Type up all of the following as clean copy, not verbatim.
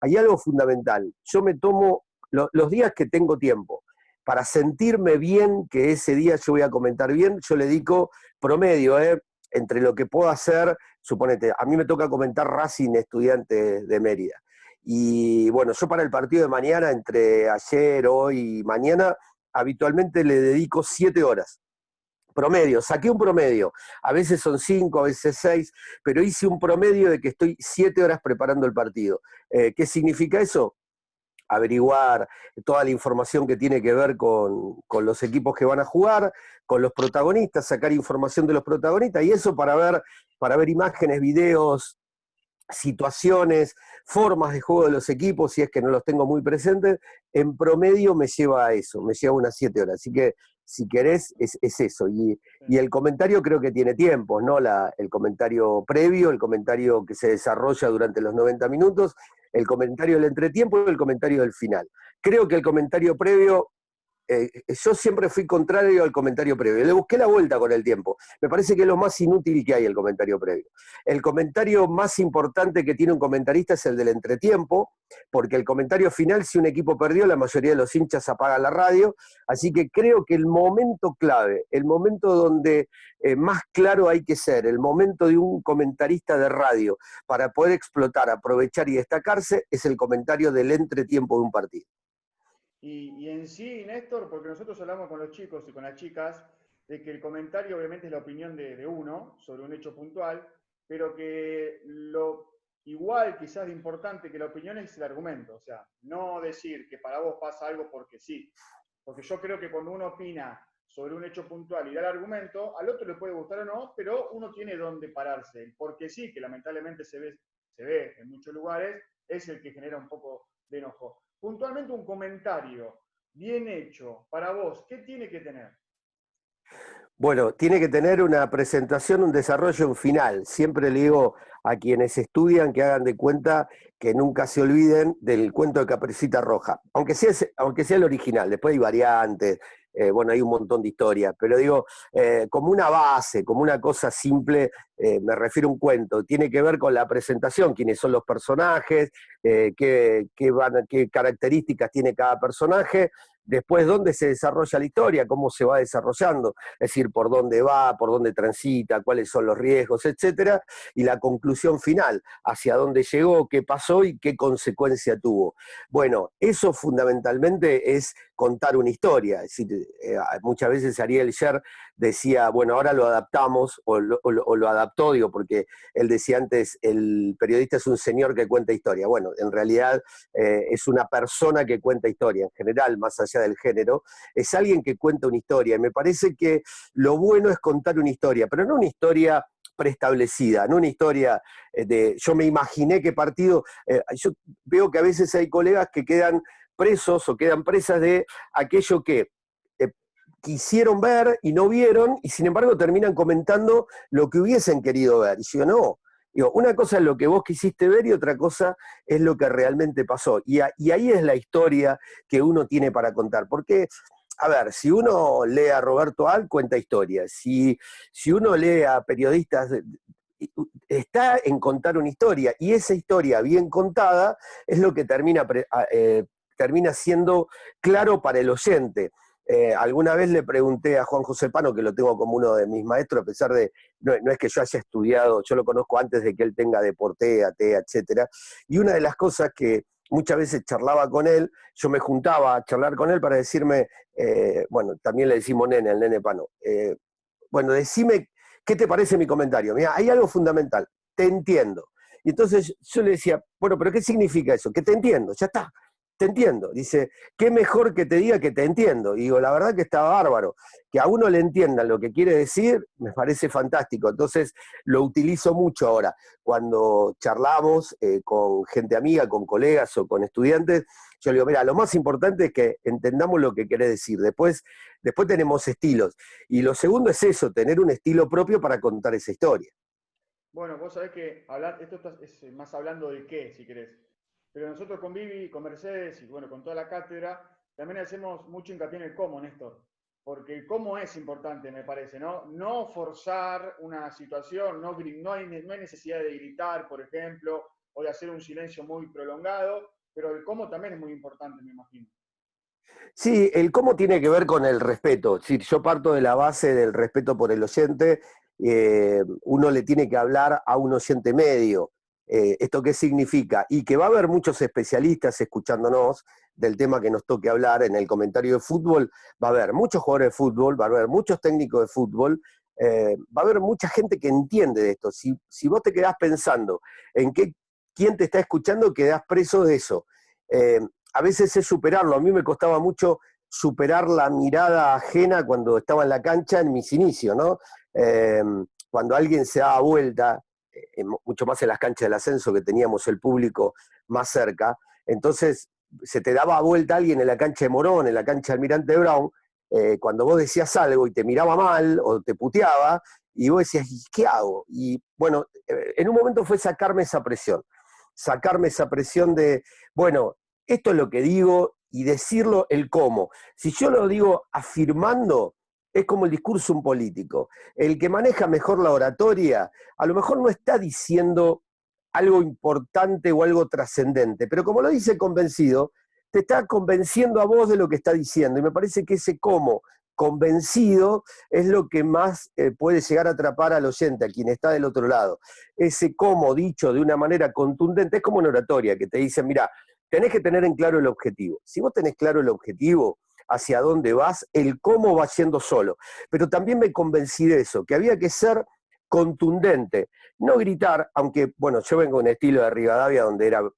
hay algo fundamental. Yo me tomo los días que tengo tiempo. Para sentirme bien, que ese día yo voy a comentar bien, yo le dedico promedio, entre lo que puedo hacer, suponete, a mí me toca comentar Racing Estudiantes de Mérida. Y bueno, yo para el partido de mañana, entre ayer, hoy y mañana, habitualmente le dedico 7 horas. Promedio, saqué un promedio, a veces son 5, a veces 6, pero hice un promedio de que estoy 7 horas preparando el partido. ¿Qué significa eso? Averiguar toda la información que tiene que ver con los equipos que van a jugar, con los protagonistas, sacar información de los protagonistas, y eso para ver imágenes, videos, situaciones, formas de juego de los equipos, si es que no los tengo muy presentes, en promedio me lleva a eso, me lleva unas 7 horas. Así que, si querés, es eso. Y el comentario creo que tiene tiempos, ¿no? El comentario previo, el comentario que se desarrolla durante los 90 minutos, el comentario del entretiempo y el comentario del final. Creo que el comentario previo, yo siempre fui contrario al comentario previo. Le busqué la vuelta con el tiempo. Me parece que es lo más inútil que hay el comentario previo. El comentario más importante que tiene un comentarista es el del entretiempo, porque el comentario final, si un equipo perdió, la mayoría de los hinchas apagan la radio. Así que creo que el momento clave, el momento donde más claro hay que ser, el momento de un comentarista de radio para poder explotar, aprovechar y destacarse, es el comentario del entretiempo de un partido. Y en sí, Néstor, porque nosotros hablamos con los chicos y con las chicas de que el comentario obviamente es la opinión de uno sobre un hecho puntual, pero que lo igual quizás de importante que la opinión es el argumento, o sea, no decir que para vos pasa algo porque sí, porque yo creo que cuando uno opina sobre un hecho puntual y da el argumento, al otro le puede gustar o no, pero uno tiene dónde pararse. El porque sí, que lamentablemente se ve en muchos lugares, es el que genera un poco de enojo. Puntualmente un comentario bien hecho para vos, ¿qué tiene que tener? Bueno, tiene que tener una presentación, un desarrollo, un final. Siempre le digo a quienes estudian que hagan de cuenta que nunca se olviden del cuento de Caperucita Roja, aunque sea el original. Después hay variantes, bueno, hay un montón de historias, pero digo, como una base, como una cosa simple, me refiero a un cuento. Tiene que ver con la presentación, quiénes son los personajes, qué características tiene cada personaje. Después, dónde se desarrolla la historia, cómo se va desarrollando, es decir, por dónde va, por dónde transita, cuáles son los riesgos, etcétera, y la conclusión final, hacia dónde llegó, qué pasó y qué consecuencia tuvo. Bueno, eso fundamentalmente es contar una historia. Es decir, muchas veces Ariel Sher decía, bueno, ahora lo adaptamos, o lo adaptó, digo, porque él decía antes, el periodista es un señor que cuenta historia. Bueno, en realidad es una persona que cuenta historia, en general, más allá del género, es alguien que cuenta una historia. Y me parece que lo bueno es contar una historia, pero no una historia preestablecida, no una historia de yo me imaginé qué partido. Yo veo que a veces hay colegas que quedan presos o quedan presas de aquello que quisieron ver y no vieron, y sin embargo terminan comentando lo que hubiesen querido ver. Y yo no. Digo, una cosa es lo que vos quisiste ver y otra cosa es lo que realmente pasó. Y ahí es la historia que uno tiene para contar. Porque, a ver, si uno lee a Roberto Alt, cuenta historias. Si uno lee a periodistas, está en contar una historia. Y esa historia bien contada es lo que termina siendo claro para el oyente. Alguna vez le pregunté a Juan José Pano, que lo tengo como uno de mis maestros, a pesar de, no es que yo haya estudiado, yo lo conozco antes de que él tenga Deportea, TEA, etcétera, y una de las cosas que muchas veces charlaba con él, yo me juntaba a charlar con él para decirme, bueno, también le decimos nene, el nene Pano, bueno, decime qué te parece mi comentario. Mira, hay algo fundamental, te entiendo. Y entonces yo le decía, bueno, pero ¿qué significa eso? Que te entiendo, ya está, te entiendo. Dice, qué mejor que te diga que te entiendo. Y digo, la verdad que está bárbaro. Que a uno le entiendan lo que quiere decir, me parece fantástico. Entonces lo utilizo mucho ahora. Cuando charlamos con gente amiga, con colegas o con estudiantes, yo le digo, mira, lo más importante es que entendamos lo que querés decir. Después tenemos estilos. Y lo segundo es eso, tener un estilo propio para contar esa historia. Bueno, vos sabés que hablar, esto es más hablando de qué, si querés. Pero nosotros con Vivi, con Mercedes y bueno, con toda la cátedra, también hacemos mucho hincapié en el cómo, Néstor. Porque el cómo es importante, me parece, ¿no? No forzar una situación, no hay necesidad de gritar, por ejemplo, o de hacer un silencio muy prolongado, pero el cómo también es muy importante, me imagino. Sí, el cómo tiene que ver con el respeto. Si yo parto de la base del respeto por el oyente, uno le tiene que hablar a un oyente medio. ¿Esto qué significa? Y que va a haber muchos especialistas escuchándonos del tema que nos toque hablar en el comentario de fútbol, va a haber muchos jugadores de fútbol, va a haber muchos técnicos de fútbol, va a haber mucha gente que entiende de esto. Si vos te quedás pensando en quién te está escuchando, quedás preso de eso. Eh, a veces es superarlo. A mí me costaba mucho superar la mirada ajena cuando estaba en la cancha en mis inicios, ¿no? Eh, Cuando alguien se daba vuelta, mucho más en las canchas del ascenso que teníamos el público más cerca, entonces se te daba vuelta alguien en la cancha de Morón, en la cancha de Almirante Brown, cuando vos decías algo y te miraba mal o te puteaba, y vos decías, ¿y qué hago? Y bueno, en un momento fue sacarme esa presión de, bueno, esto es lo que digo y decirlo el cómo. Si yo lo digo afirmando, es como el discurso un político. El que maneja mejor la oratoria, a lo mejor no está diciendo algo importante o algo trascendente, pero como lo dice convencido, te está convenciendo a vos de lo que está diciendo. Y me parece que ese cómo convencido es lo que más puede llegar a atrapar al oyente, a quien está del otro lado. Ese cómo dicho de una manera contundente es como una oratoria, que te dicen, mira, tenés que tener en claro el objetivo. Si vos tenés claro el objetivo, hacia dónde vas, el cómo va yendo solo. Pero también me convencí de eso, que había que ser contundente, no gritar, aunque, bueno, yo vengo en estilo de Rivadavia, donde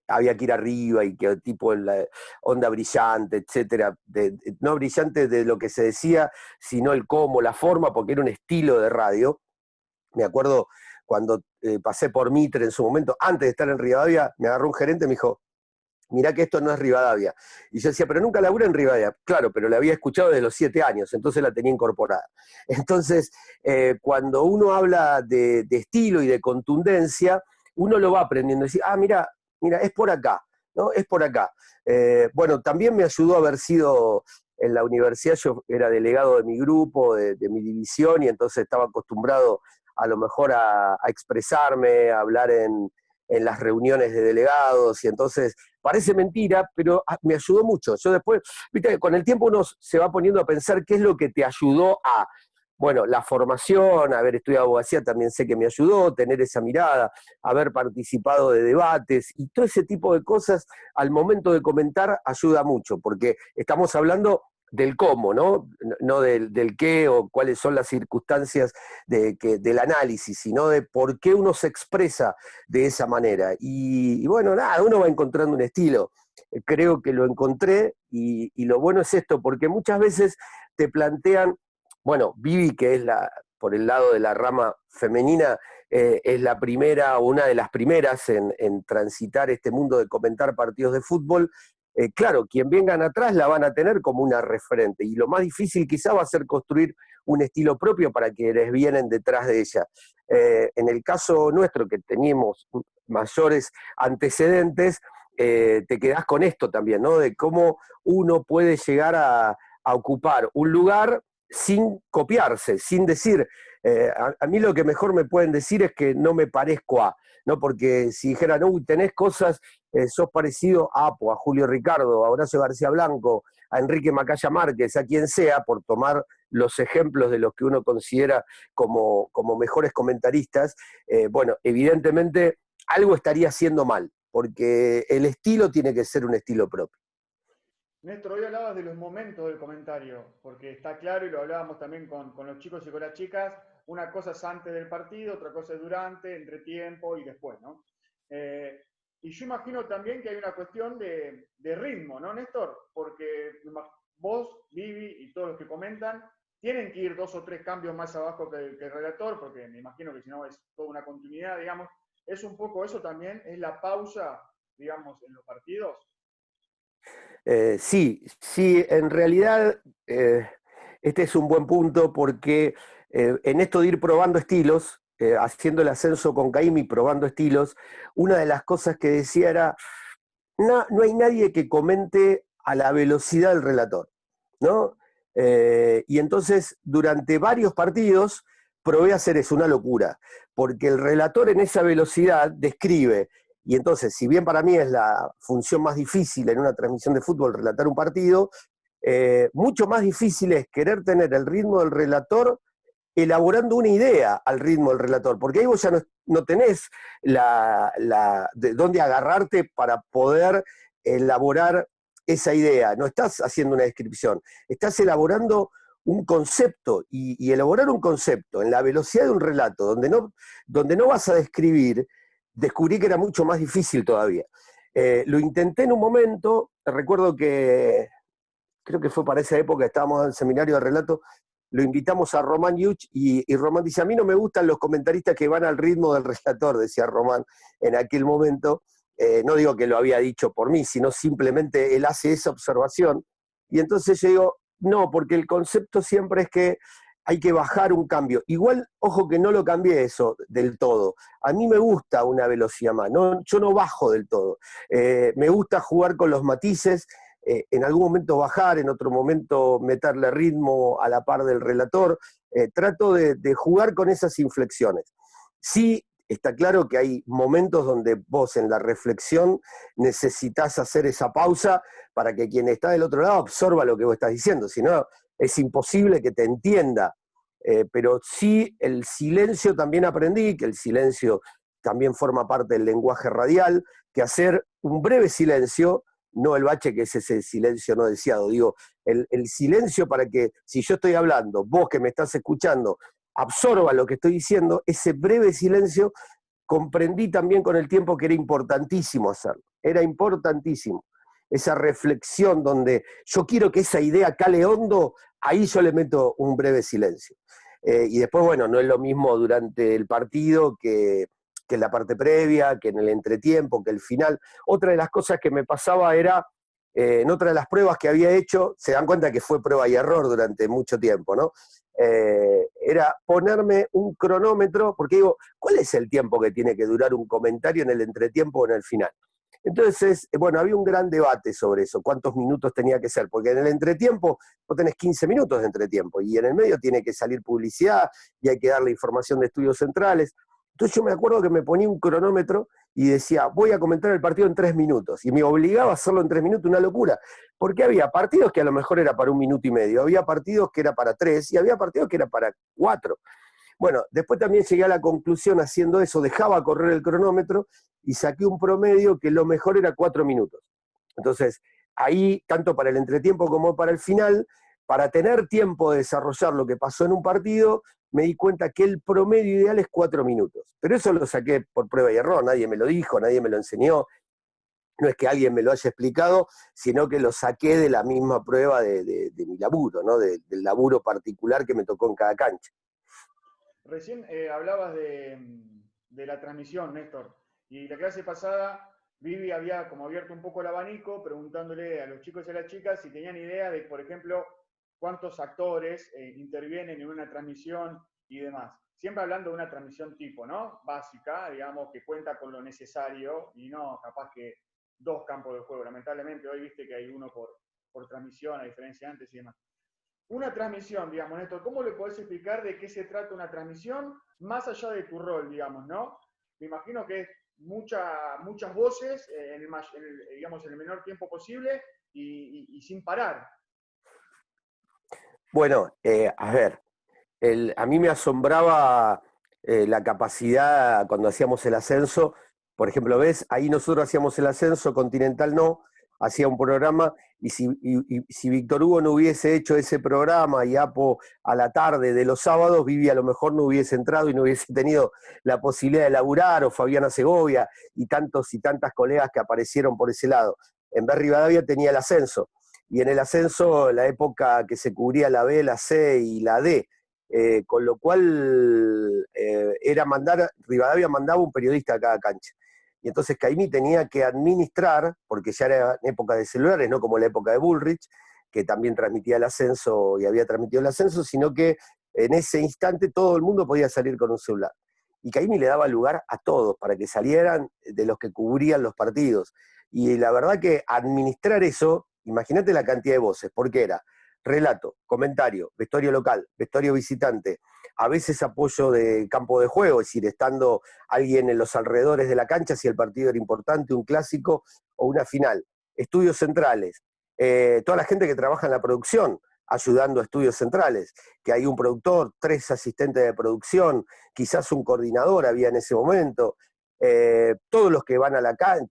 había que ir arriba y que tipo en la onda brillante, etcétera, no brillante de lo que se decía, sino el cómo, la forma, porque era un estilo de radio. Me acuerdo cuando pasé por Mitre en su momento, antes de estar en Rivadavia, me agarró un gerente y me dijo, mirá que esto no es Rivadavia. Y yo decía, pero nunca laburé en Rivadavia. Claro, pero la había escuchado desde los 7 años, entonces la tenía incorporada. Entonces, cuando uno habla de estilo y de contundencia, uno lo va aprendiendo. Decir, mira, es por acá, ¿no? Es por acá. Bueno, también me ayudó a haber sido en la universidad, yo era delegado de mi grupo, de mi división, y entonces estaba acostumbrado a lo mejor a expresarme, a hablar en las reuniones de delegados, y entonces parece mentira, pero me ayudó mucho. Yo después, viste, con el tiempo uno se va poniendo a pensar qué es lo que te ayudó a, bueno, la formación, haber estudiado abogacía también sé que me ayudó, tener esa mirada, haber participado de debates y todo ese tipo de cosas al momento de comentar ayuda mucho, porque estamos hablando del cómo, ¿no? No del qué o cuáles son las circunstancias del análisis, sino de por qué uno se expresa de esa manera. Y bueno, nada, uno va encontrando un estilo. Creo que lo encontré y lo bueno es esto, porque muchas veces te plantean, bueno, Vivi, que es por el lado de la rama femenina, es la primera o una de las primeras en transitar este mundo de comentar partidos de fútbol. Claro, quien vengan atrás la van a tener como una referente y lo más difícil quizá va a ser construir un estilo propio para quienes vienen detrás de ella. En el caso nuestro, que teníamos mayores antecedentes, te quedás con esto también, ¿no? De cómo uno puede llegar a ocupar un lugar sin copiarse, sin decir, a mí lo que mejor me pueden decir es que no me parezco a, ¿no? Porque si dijeran, uy, tenés cosas, sos parecido a Apo, a Julio Ricardo, a Horacio García Blanco, a Enrique Macaya Márquez, a quien sea, por tomar los ejemplos de los que uno considera como mejores comentaristas, bueno, evidentemente algo estaría haciendo mal, porque el estilo tiene que ser un estilo propio. Néstor, hoy hablabas de los momentos del comentario, porque está claro, y lo hablábamos también con los chicos y con las chicas, una cosa es antes del partido, otra cosa es durante, entre tiempo y después, ¿no? Y yo imagino también que hay una cuestión de ritmo, ¿no, Néstor? Porque vos, Vivi y todos los que comentan, tienen que ir 2 o 3 cambios más abajo que el relator, porque me imagino que si no es toda una continuidad, digamos. ¿Es un poco eso también? ¿Es la pausa, digamos, en los partidos? Sí, sí, en realidad este es un buen punto porque en esto de ir probando estilos, haciendo el ascenso con Caimi, probando estilos, una de las cosas que decía era, no hay nadie que comente a la velocidad del relator, ¿no? Y entonces, durante varios partidos, probé a hacer eso, una locura, porque el relator en esa velocidad describe Y entonces, si bien para mí es la función más difícil en una transmisión de fútbol relatar un partido, mucho más difícil es querer tener el ritmo del relator elaborando una idea al ritmo del relator, porque ahí vos ya no tenés de dónde agarrarte para poder elaborar esa idea, no estás haciendo una descripción, estás elaborando un concepto, y elaborar un concepto en la velocidad de un relato, donde no vas a describir, descubrí que era mucho más difícil todavía. Lo intenté en un momento, recuerdo que creo que fue para esa época, estábamos en el seminario de relato, lo invitamos a Román Yuch y Román dice, a mí no me gustan los comentaristas que van al ritmo del relator, decía Román en aquel momento. No digo que lo había dicho por mí, sino simplemente él hace esa observación. Y entonces yo digo, no, porque el concepto siempre es que hay que bajar un cambio. Igual, ojo que no lo cambié eso del todo. A mí me gusta una velocidad más, no, yo no bajo del todo. Me gusta jugar con los matices, en algún momento bajar, en otro momento meterle ritmo a la par del relator. Trato de jugar con esas inflexiones. Sí, está claro que hay momentos donde vos en la reflexión necesitas hacer esa pausa para que quien está del otro lado absorba lo que vos estás diciendo, si no es imposible que te entienda. Pero sí, el silencio también aprendí, que el silencio también forma parte del lenguaje radial, que hacer un breve silencio, no el bache que es ese silencio no deseado, digo, el silencio para que, si yo estoy hablando, vos que me estás escuchando, absorba lo que estoy diciendo, ese breve silencio, comprendí también con el tiempo que era importantísimo hacerlo, era importantísimo. Esa reflexión donde yo quiero que esa idea cale hondo, ahí yo le meto un breve silencio. Y después, bueno, no es lo mismo durante el partido que en la parte previa, que en el entretiempo, que el final. Otra de las cosas que me pasaba era, en otra de las pruebas que había hecho, se dan cuenta que fue prueba y error durante mucho tiempo, ¿no? Era ponerme un cronómetro, porque digo, ¿cuál es el tiempo que tiene que durar un comentario en el entretiempo o en el final? Entonces, bueno, había un gran debate sobre eso, cuántos minutos tenía que ser, porque en el entretiempo vos tenés 15 minutos de entretiempo, y en el medio tiene que salir publicidad, y hay que darle información de estudios centrales. Entonces yo me acuerdo que me ponía un cronómetro y decía, voy a comentar el partido en 3 minutos, y me obligaba a hacerlo en 3 minutos, una locura, porque había partidos que a lo mejor era para 1 minuto y medio, había partidos que era para 3, y había partidos que era para 4. Bueno, después también llegué a la conclusión haciendo eso, dejaba correr el cronómetro y saqué un promedio que lo mejor era 4 minutos. Entonces, ahí, tanto para el entretiempo como para el final, para tener tiempo de desarrollar lo que pasó en un partido, me di cuenta que el promedio ideal es 4 minutos. Pero eso lo saqué por prueba y error, nadie me lo dijo, nadie me lo enseñó, no es que alguien me lo haya explicado, sino que lo saqué de la misma prueba de mi laburo, ¿no? Del laburo particular que me tocó en cada cancha. Recién hablabas de la transmisión, Néstor, y la clase pasada Vivi había como abierto un poco el abanico preguntándole a los chicos y a las chicas si tenían idea de, por ejemplo, cuántos actores intervienen en una transmisión y demás. Siempre hablando de una transmisión tipo, ¿no? Básica, digamos, que cuenta con lo necesario y no capaz que 2 campos de juego. Lamentablemente hoy viste que hay uno por transmisión, a diferencia de antes y demás. Una transmisión, digamos, Néstor, ¿cómo le podés explicar de qué se trata una transmisión más allá de tu rol, digamos, ¿no? Me imagino que es muchas voces digamos, en el menor tiempo posible y sin parar. Bueno, a ver, a mí me asombraba la capacidad cuando hacíamos el ascenso. Por ejemplo, ves, ahí nosotros hacíamos el ascenso, Continental no, hacía un programa, y si Víctor Hugo no hubiese hecho ese programa y Apo a la tarde de los sábados, Vivi a lo mejor no hubiese entrado y no hubiese tenido la posibilidad de laburar, o Fabiana Segovia y tantos y tantas colegas que aparecieron por ese lado. En vez Rivadavia tenía el ascenso, y en el ascenso la época que se cubría la B, la C y la D, con lo cual Rivadavia mandaba un periodista a cada cancha. Y entonces Caimí tenía que administrar, porque ya era en época de celulares, no como la época de Bullrich, que también transmitía el ascenso y había transmitido el ascenso, sino que en ese instante todo el mundo podía salir con un celular. Y Caimí le daba lugar a todos para que salieran de los que cubrían los partidos. Y la verdad que administrar eso, imagínate la cantidad de voces, porque era relato, comentario, vestuario local, vestuario visitante, a veces apoyo de campo de juego, es decir, estando alguien en los alrededores de la cancha si el partido era importante, un clásico o una final. Estudios centrales, toda la gente que trabaja en la producción, ayudando a estudios centrales, que hay un productor, 3 asistentes de producción, quizás un coordinador había en ese momento, todos los que van a la cancha,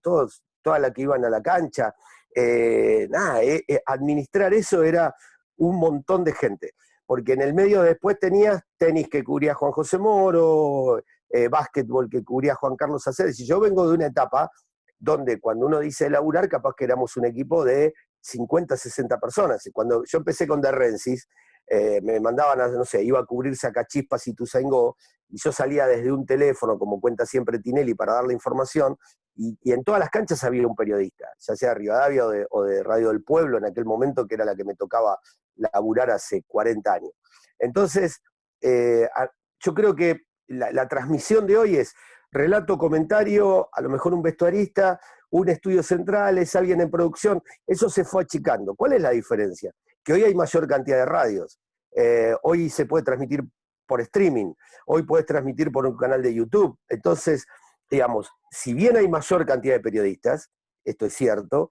todas las que iban a la cancha, administrar eso era un montón de gente, porque en el medio después tenías tenis que cubría Juan José Moro, básquetbol que cubría Juan Carlos Aceves, y yo vengo de una etapa donde cuando uno dice laburar, capaz que éramos un equipo de 50, 60 personas. Y cuando yo empecé con De Rensis, me mandaban, no sé, iba a cubrir Sacachispas y Tuzaingó, y yo salía desde un teléfono, como cuenta siempre Tinelli, para dar la información, y en todas las canchas había un periodista, ya sea de Rivadavia o de Radio del Pueblo, en aquel momento que era la que me tocaba laburar hace 40 años. Entonces, yo creo que la transmisión de hoy es relato, comentario, a lo mejor un vestuarista, un estudio central, es alguien en producción, eso se fue achicando. ¿Cuál es la diferencia? Que hoy hay mayor cantidad de radios, hoy se puede transmitir por streaming, hoy puedes transmitir por un canal de YouTube, entonces, digamos, si bien hay mayor cantidad de periodistas, esto es cierto,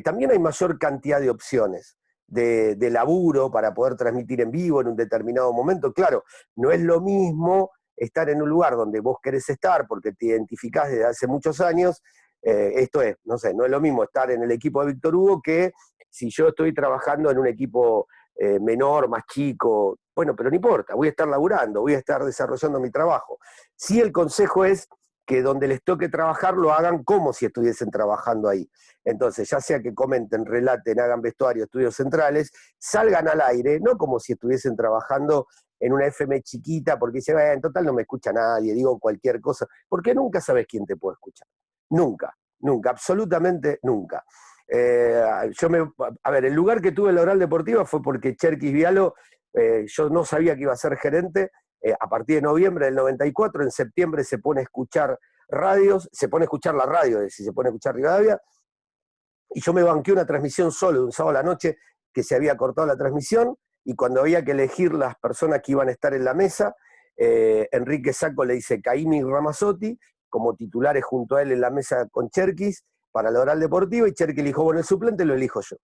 también hay mayor cantidad de opciones de laburo para poder transmitir en vivo en un determinado momento. Claro, no es lo mismo estar en un lugar donde vos querés estar porque te identificás desde hace muchos años, esto es, no sé, no es lo mismo estar en el equipo de Víctor Hugo que si yo estoy trabajando en un equipo menor, más chico, bueno, pero no importa, voy a estar laburando, voy a estar desarrollando mi trabajo. Sí, el consejo es que donde les toque trabajar lo hagan como si estuviesen trabajando ahí. Entonces, ya sea que comenten, relaten, hagan vestuario, estudios centrales, salgan al aire, no como si estuviesen trabajando en una FM chiquita, porque dice, en total no me escucha nadie, digo cualquier cosa, porque nunca sabes quién te puede escuchar. Nunca, nunca, absolutamente nunca. A ver, el lugar que tuve en la Oral Deportiva fue porque Cherkis Vialo, yo no sabía que iba a ser gerente, a partir de noviembre del 94, en septiembre se pone a escuchar radios, se pone a escuchar la radio, es decir, se pone a escuchar Rivadavia, y yo me banqué una transmisión solo de un sábado a la noche que se había cortado la transmisión, y cuando había que elegir las personas que iban a estar en la mesa, Enrique Sacco le dice Caimi Ramazzotti, como titulares junto a él en la mesa con Cherkis, para la Oral Deportiva, y Cherkis le dijo, bueno, el suplente lo elijo yo.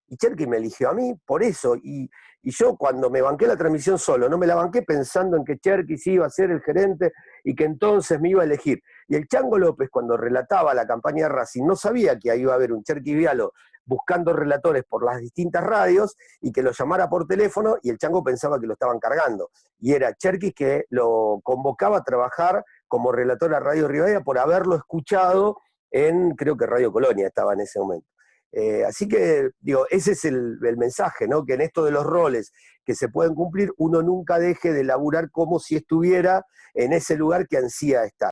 Y Cherkis me eligió a mí por eso, y yo cuando me banqué la transmisión solo, no me la banqué pensando en que Cherkis iba a ser el gerente y que entonces me iba a elegir. Y el Chango López, cuando relataba la campaña de Racing, no sabía que ahí iba a haber un Cherkis Vialo buscando relatores por las distintas radios y que lo llamara por teléfono, y el Chango pensaba que lo estaban cargando. Y era Cherkis que lo convocaba a trabajar como relator a Radio Rivadavia por haberlo escuchado en, creo que Radio Colonia estaba en ese momento. Así que, digo, ese es el mensaje, ¿no? Que en esto de los roles que se pueden cumplir, uno nunca deje de laburar como si estuviera en ese lugar que ansía estar.